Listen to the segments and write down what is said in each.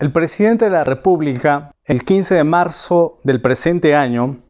El presidente de la República, el 15 de marzo del presente año,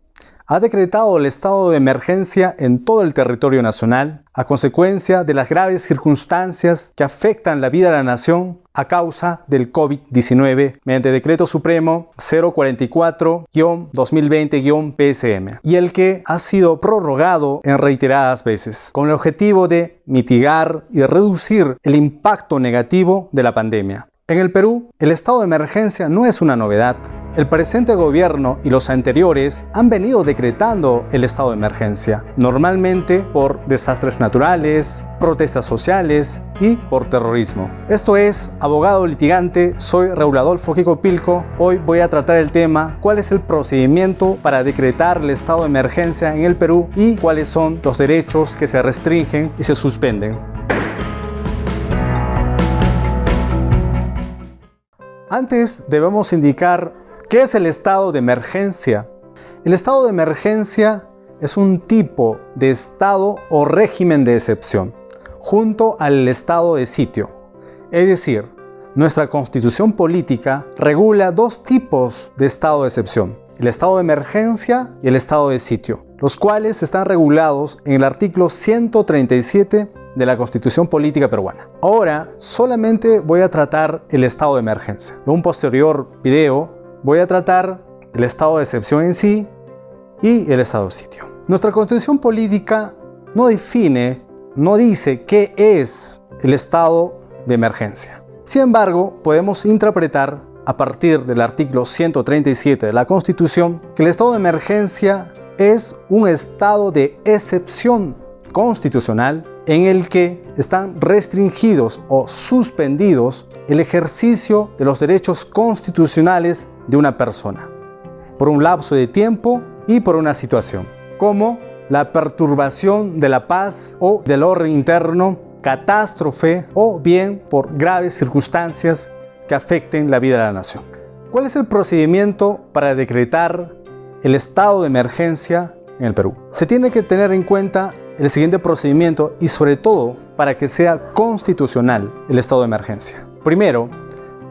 ha decretado el estado de emergencia en todo el territorio nacional a consecuencia de las graves circunstancias que afectan la vida de la nación a causa del COVID-19 mediante Decreto Supremo 044-2020-PSM y el que ha sido prorrogado en reiteradas veces con el objetivo de mitigar y reducir el impacto negativo de la pandemia. En el Perú, el estado de emergencia no es una novedad. El presente gobierno y los anteriores han venido decretando el estado de emergencia, normalmente por desastres naturales, protestas sociales y por terrorismo. Esto es Abogado Litigante, soy Raúl Adolfo Kiko Pilco. Hoy voy a tratar el tema ¿cuál es el procedimiento para decretar el estado de emergencia en el Perú y cuáles son los derechos que se restringen y se suspenden? Antes debemos indicar ¿qué es el estado de emergencia? El estado de emergencia es un tipo de estado o régimen de excepción, junto al estado de sitio. Es decir, nuestra Constitución política regula dos tipos de estado de excepción, el estado de emergencia y el estado de sitio, los cuales están regulados en el artículo 137 de la Constitución Política Peruana. Ahora solamente voy a tratar el estado de emergencia. En un posterior video voy a tratar el estado de excepción en sí y el estado de sitio. Nuestra Constitución Política no dice qué es el estado de emergencia. Sin embargo, podemos interpretar a partir del artículo 137 de la Constitución que el estado de emergencia es un estado de excepción constitucional en el que están restringidos o suspendidos el ejercicio de los derechos constitucionales de una persona, por un lapso de tiempo y por una situación, como la perturbación de la paz o del orden interno, catástrofe o bien por graves circunstancias que afecten la vida de la nación. ¿Cuál es el procedimiento para decretar el estado de emergencia en el Perú? Se tiene que tener en cuenta el siguiente procedimiento y sobre todo para que sea constitucional el estado de emergencia. Primero,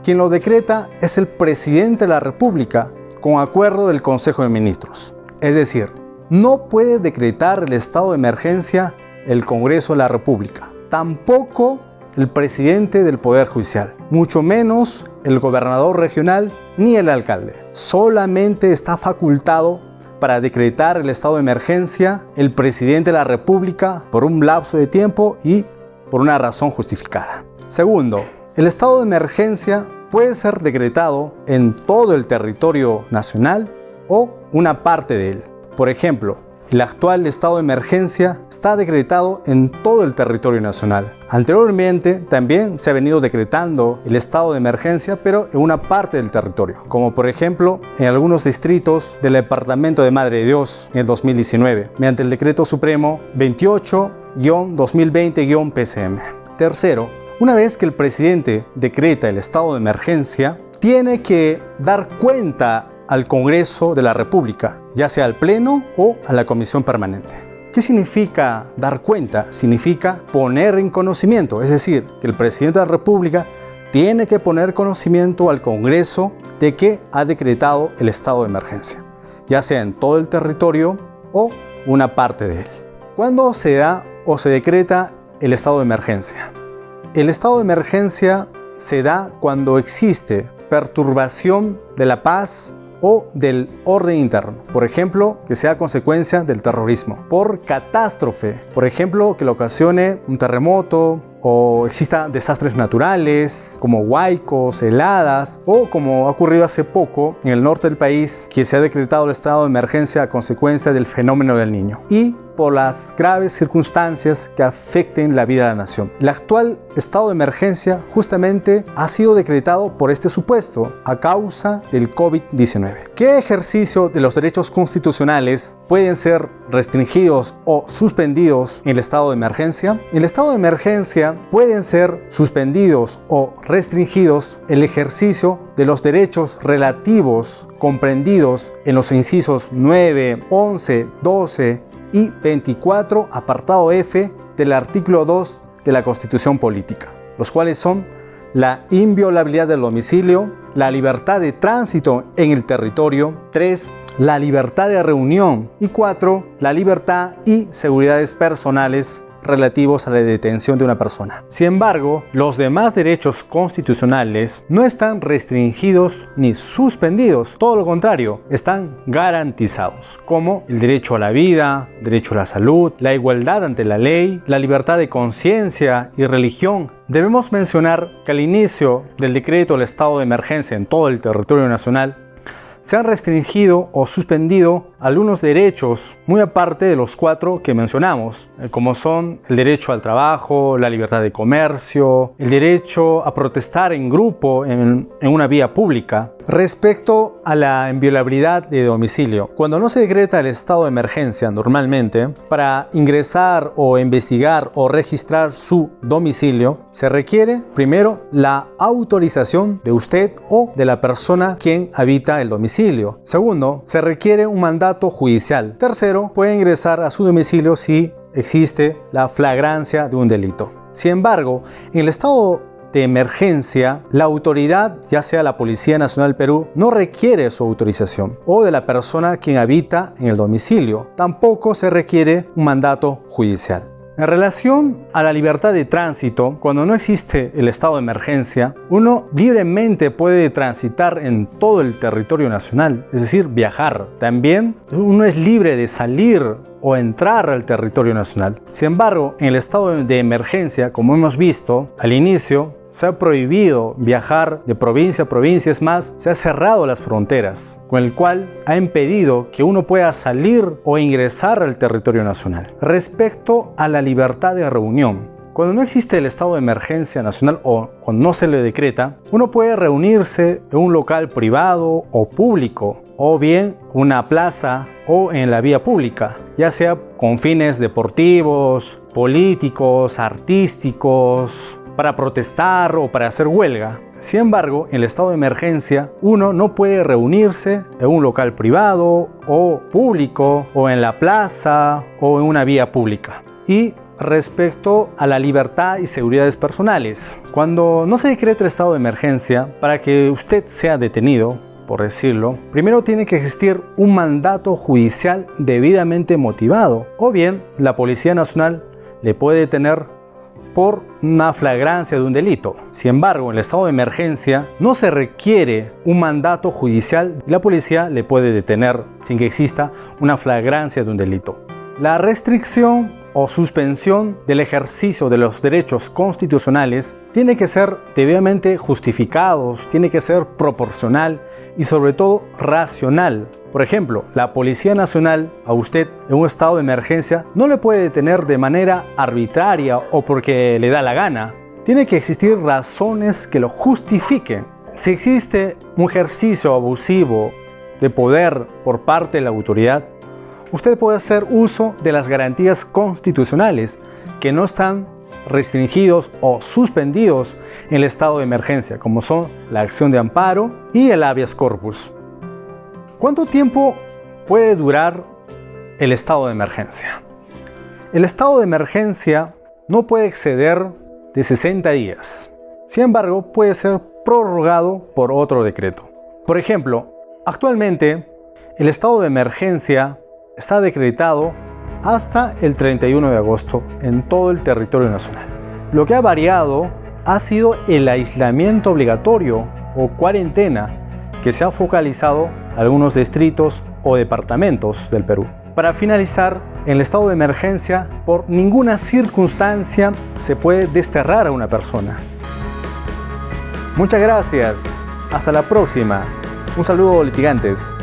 quien lo decreta es el presidente de la República con acuerdo del Consejo de Ministros. Es decir, no puede decretar el estado de emergencia el Congreso de la República, tampoco el presidente del Poder Judicial, mucho menos el gobernador regional ni el alcalde. Solamente está facultado para decretar el estado de emergencia el presidente de la República por un lapso de tiempo y por una razón justificada. Segundo, el estado de emergencia puede ser decretado en todo el territorio nacional o una parte de él. Por ejemplo, el actual estado de emergencia está decretado en todo el territorio nacional. Anteriormente también se ha venido decretando el estado de emergencia, pero en una parte del territorio, como por ejemplo en algunos distritos del departamento de Madre de Dios en el 2019, mediante el Decreto Supremo 28-2020-PSM. Tercero, una vez que el presidente decreta el estado de emergencia, tiene que dar cuenta al Congreso de la República, ya sea al Pleno o a la Comisión Permanente. ¿Qué significa dar cuenta? Significa poner en conocimiento, es decir, que el presidente de la República tiene que poner conocimiento al Congreso de que ha decretado el estado de emergencia, ya sea en todo el territorio o una parte de él. ¿Cuándo se da o se decreta el estado de emergencia? El estado de emergencia se da cuando existe perturbación de la paz o del orden interno, por ejemplo, que sea consecuencia del terrorismo, por catástrofe, por ejemplo, que le ocasione un terremoto o existan desastres naturales como huaicos, heladas o como ha ocurrido hace poco en el norte del país que se ha decretado el estado de emergencia a consecuencia del fenómeno del Niño y por las graves circunstancias que afecten la vida de la nación. El actual estado de emergencia justamente ha sido decretado por este supuesto a causa del COVID-19. ¿Qué ejercicio de los derechos constitucionales pueden ser restringidos o suspendidos en el estado de emergencia? En el estado de emergencia pueden ser suspendidos o restringidos el ejercicio de los derechos relativos comprendidos en los incisos 9, 11, 12 y 24, apartado F del artículo 2 de la Constitución Política, los cuales son la inviolabilidad del domicilio, la libertad de tránsito en el territorio, 3, la libertad de reunión y 4, la libertad y seguridades personales relativos a la detención de una persona. Sin embargo, los demás derechos constitucionales no están restringidos ni suspendidos, todo lo contrario, están garantizados, como el derecho a la vida, derecho a la salud, la igualdad ante la ley, la libertad de conciencia y religión. Debemos mencionar que al inicio del decreto del estado de emergencia en todo el territorio nacional, se han restringido o suspendido algunos derechos muy aparte de los 4 que mencionamos, como son el derecho al trabajo, la libertad de comercio, el derecho a protestar en grupo en una vía pública. Respecto a la inviolabilidad de domicilio, cuando no se decreta el estado de emergencia normalmente, para ingresar o investigar o registrar su domicilio, se requiere primero la autorización de usted o de la persona quien habita el domicilio. Segundo, se requiere un mandato judicial. Tercero, puede ingresar a su domicilio si existe la flagrancia de un delito. Sin embargo, en el estado de emergencia, la autoridad, ya sea la Policía Nacional del Perú, no requiere su autorización, o de la persona quien habita en el domicilio. Tampoco se requiere un mandato judicial. En relación a la libertad de tránsito, cuando no existe el estado de emergencia, uno libremente puede transitar en todo el territorio nacional, es decir, viajar. También uno es libre de salir o entrar al territorio nacional. Sin embargo, en el estado de emergencia, como hemos visto al inicio, se ha prohibido viajar de provincia a provincia, es más, se ha cerrado las fronteras, con el cual ha impedido que uno pueda salir o ingresar al territorio nacional. Respecto a la libertad de reunión, cuando no existe el estado de emergencia nacional o cuando no se le decreta, uno puede reunirse en un local privado o público, o bien una plaza o en la vía pública, ya sea con fines deportivos, políticos, artísticos, para protestar o para hacer huelga. Sin embargo, en el estado de emergencia, uno no puede reunirse en un local privado o público, o en la plaza o en una vía pública. Y respecto a la libertad y seguridades personales, cuando no se decreta el estado de emergencia, para que usted sea detenido, por decirlo, primero tiene que existir un mandato judicial debidamente motivado, o bien la Policía Nacional le puede detener por una flagrancia de un delito. Sin embargo, en el estado de emergencia no se requiere un mandato judicial y la policía le puede detener sin que exista una flagrancia de un delito. La restricción o suspensión del ejercicio de los derechos constitucionales tiene que ser debidamente justificados, tiene que ser proporcional y sobre todo racional. Por ejemplo, la Policía Nacional a usted en un estado de emergencia no le puede detener de manera arbitraria o porque le da la gana. Tiene que existir razones que lo justifiquen. Si existe un ejercicio abusivo de poder por parte de la autoridad, usted puede hacer uso de las garantías constitucionales que no están restringidos o suspendidos en el estado de emergencia, como son la acción de amparo y el habeas corpus. ¿Cuánto tiempo puede durar el estado de emergencia? El estado de emergencia no puede exceder de 60 días. Sin embargo, puede ser prorrogado por otro decreto. Por ejemplo, actualmente el estado de emergencia está decretado hasta el 31 de agosto en todo el territorio nacional. Lo que ha variado ha sido el aislamiento obligatorio o cuarentena que se ha focalizado en algunos distritos o departamentos del Perú. Para finalizar, en el estado de emergencia, por ninguna circunstancia se puede desterrar a una persona. Muchas gracias. Hasta la próxima. Un saludo, litigantes.